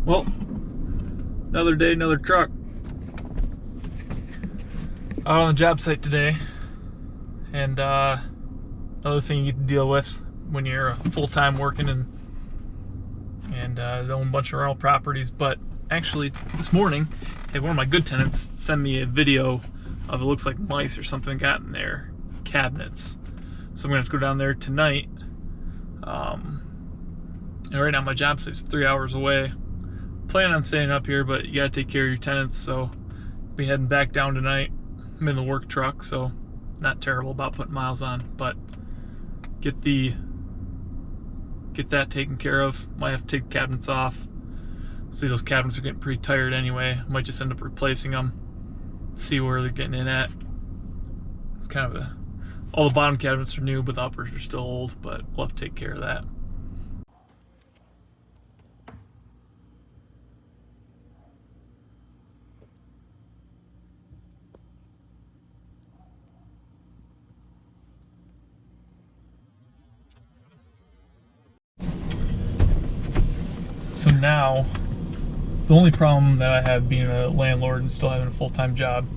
Well, another day, another truck. Out on the job site today, and another thing you get to deal with when you're full-time working and own a bunch of rental properties. But actually, this morning, I had one of my good tenants send me a video of, it looks like mice or something got in their cabinets. So I'm gonna have to go down there tonight. And right now my job site's 3 hours away. Planning on staying up here, but you gotta take care of your tenants, so I'll be heading back down tonight. I'm in the work truck, so not terrible about putting miles on, but get that taken care of. Might have to take the cabinets off. See, those cabinets are getting pretty tired anyway. Might just end up replacing them. See where they're getting in at. It's kind of all the bottom cabinets are new, but the uppers are still old, but we'll have to take care of that. So now, the only problem that I have being a landlord and still having a full-time job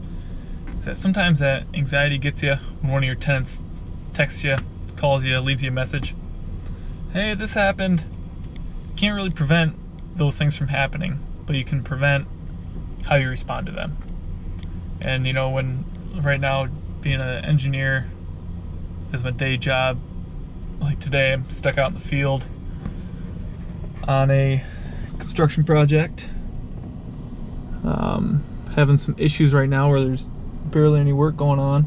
is that sometimes that anxiety gets you when one of your tenants texts you, calls you, leaves you a message. Hey, this happened. You can't really prevent those things from happening, but you can prevent how you respond to them. And you know, when right now being an engineer is my day job, like today I'm stuck out in the field on a construction project, having some issues right now where there's barely any work going on,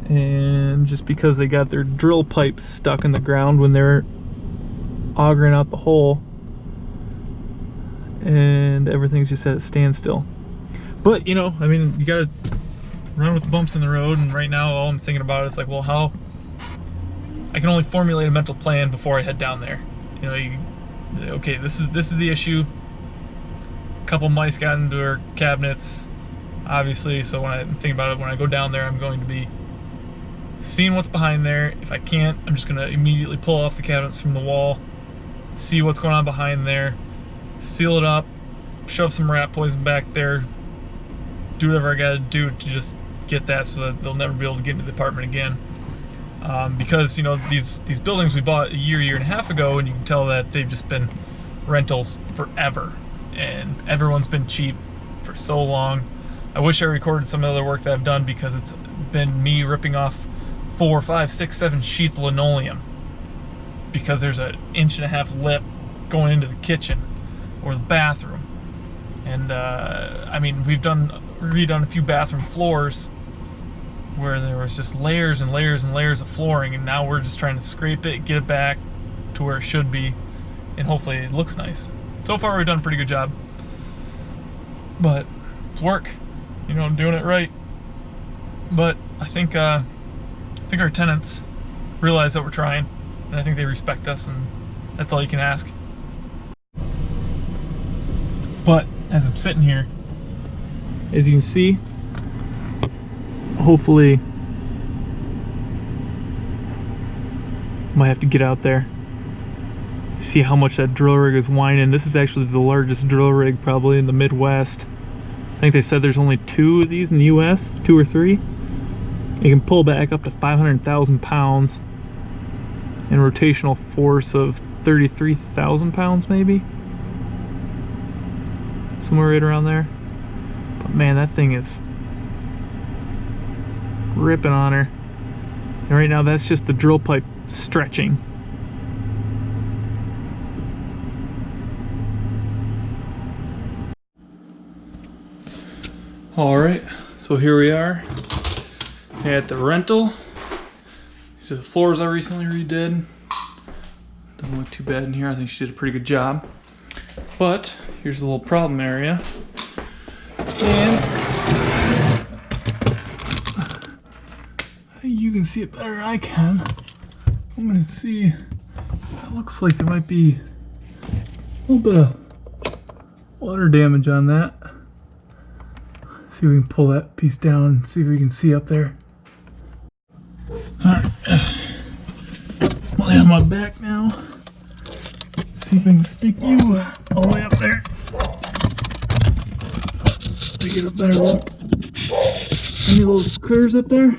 and just because they got their drill pipes stuck in the ground when they're augering out the hole, and everything's just at a standstill. But you know, I mean, you gotta run with the bumps in the road, and right now all I'm thinking about is like, well, how I can only formulate a mental plan before I head down there. You know, okay, this is the issue. A couple mice got into our cabinets, obviously, so when I'm thinking about it, when I go down there, I'm going to be seeing what's behind there. If I can't, I'm just going to immediately pull off the cabinets from the wall, see what's going on behind there, seal it up, shove some rat poison back there, do whatever I got to do to just get that so that they'll never be able to get into the apartment again. Because you know, these buildings we bought a year and a half ago, and you can tell that they've just been rentals forever, and everyone's been cheap for so long. I wish I recorded some of the other work that I've done, because it's been me ripping off 4, 5, 6, 7 sheets of linoleum because there's an 1.5-inch lip going into the kitchen or the bathroom. And I mean, we've redone a few bathroom floors where there was just layers and layers and layers of flooring, and now we're just trying to scrape it, get it back to where it should be, and hopefully it looks nice. So far we've done a pretty good job, but it's work, you know, doing it right. But I think our tenants realize that we're trying, and I think they respect us, and that's all you can ask. But as I'm sitting here, as you can see, hopefully might have to get out there, see how much that drill rig is whining. This is actually the largest drill rig probably in the Midwest. I think they said there's only 2 of these in the US, 2 or 3. It can pull back up to 500,000 pounds and rotational force of 33,000 pounds maybe, somewhere right around there. But man, that thing is ripping on her, and right now that's just the drill pipe stretching. All right, so here we are at the rental. These are the floors I recently redid. Doesn't look too bad in here. I think she did a pretty good job. But here's the little problem area, and you can see it better than I can. I'm gonna see. It looks like there might be a little bit of water damage on that. See if we can pull that piece down and see if we can see up there. Alright. Lay on my back now. See if I can stick you all the way up there to get a better look. Any little critters up there?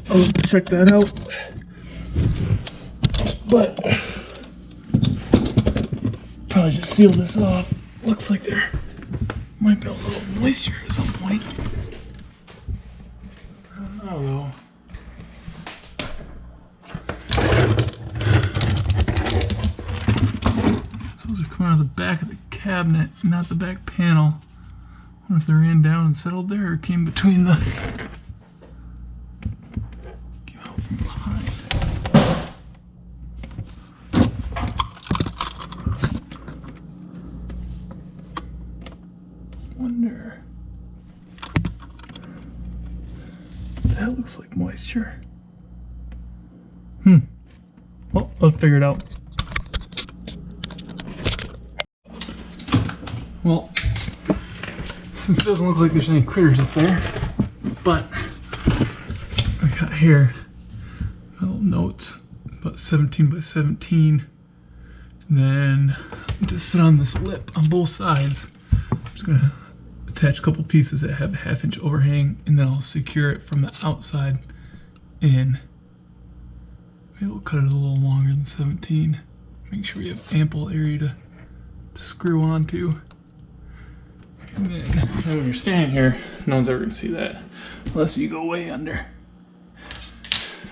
I'll check that out. But probably just seal this off. Looks like there might be a little moisture at some point. I don't know though. Those are coming out of the back of the cabinet, not the back panel. I wonder if they ran down and settled there or came between the... Came out from behind. Wonder... That looks like moisture. Well, let's figure it out. Well, since it doesn't look like there's any critters up there, but I got here little notes about 17 by 17, and then to sit on this lip on both sides. I'm just gonna attach a couple pieces that have a 1/2 inch overhang, and then I'll secure it from the outside in. Maybe we'll cut it a little longer than 17. Make sure we have ample area to screw onto. And then when you're standing here, no one's ever gonna see that unless you go way under.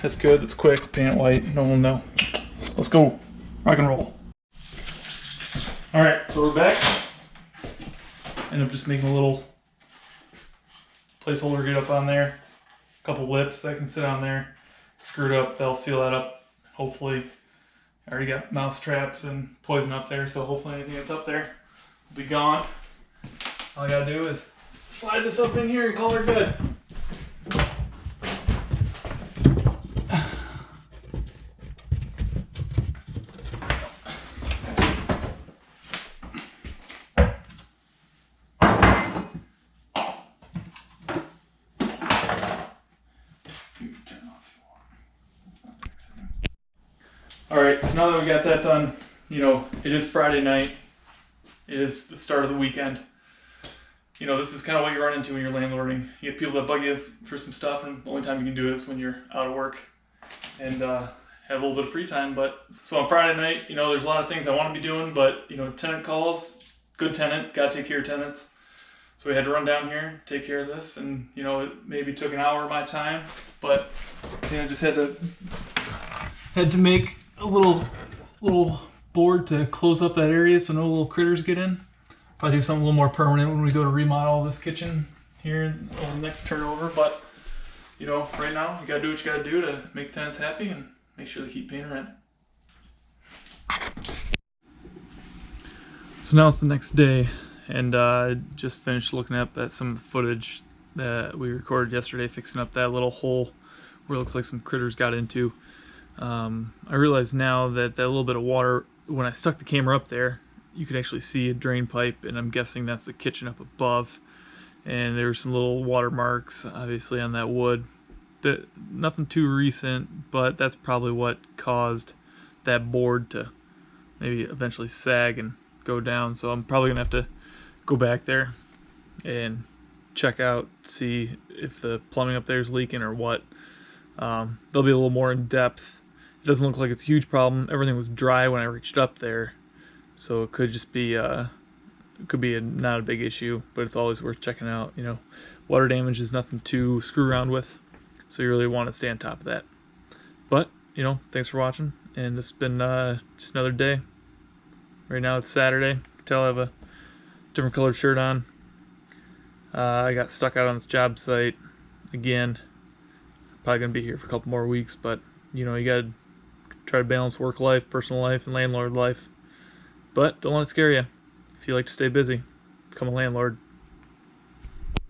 That's good, that's quick, paint it white, no one will know. Let's go, rock and roll. All right, so we're back. And I'm just making a little placeholder get up on there. A couple lips that can sit on there. Screwed up, that'll seal that up. Hopefully, I already got mouse traps and poison up there, so hopefully anything that's up there will be gone. All I gotta do is slide this up in here and call her good. Alright, so now that we got that done, you know, it is Friday night. It is the start of the weekend. You know, this is kind of what you run into when you're landlording. You get people that bug you for some stuff, and the only time you can do it is when you're out of work and have a little bit of free time. But so on Friday night, you know, there's a lot of things I want to be doing, but, you know, tenant calls, good tenant, got to take care of tenants. So we had to run down here, take care of this, and, you know, it maybe took an hour of my time, but, you know, just had to make a little board to close up that area so no little critters get in. Probably do something a little more permanent when we go to remodel this kitchen here on the next turnover. But, you know, right now you gotta do what you gotta do to make tenants happy and make sure they keep paying rent. So now it's the next day, and just finished looking up at some of the footage that we recorded yesterday, fixing up that little hole where it looks like some critters got into. I realize now that that little bit of water, when I stuck the camera up there, you could actually see a drain pipe, and I'm guessing that's the kitchen up above. And there were some little water marks, obviously, on that wood. Nothing too recent, but that's probably what caused that board to maybe eventually sag and go down. So I'm probably gonna have to go back there and check out, see if the plumbing up there is leaking or what. They'll be a little more in depth. It doesn't look like it's a huge problem. Everything was dry when I reached up there, so it could just be not a big issue, but it's always worth checking out. You know, water damage is nothing to screw around with, so you really want to stay on top of that. But, you know, thanks for watching, and this has been just another day. Right now it's Saturday. You can tell I have a different colored shirt on. I got stuck out on this job site again. Probably gonna be here for a couple more weeks, but, you know, you gotta try to balance work life, personal life, and landlord life. But don't let it scare you. If you like to stay busy, become a landlord.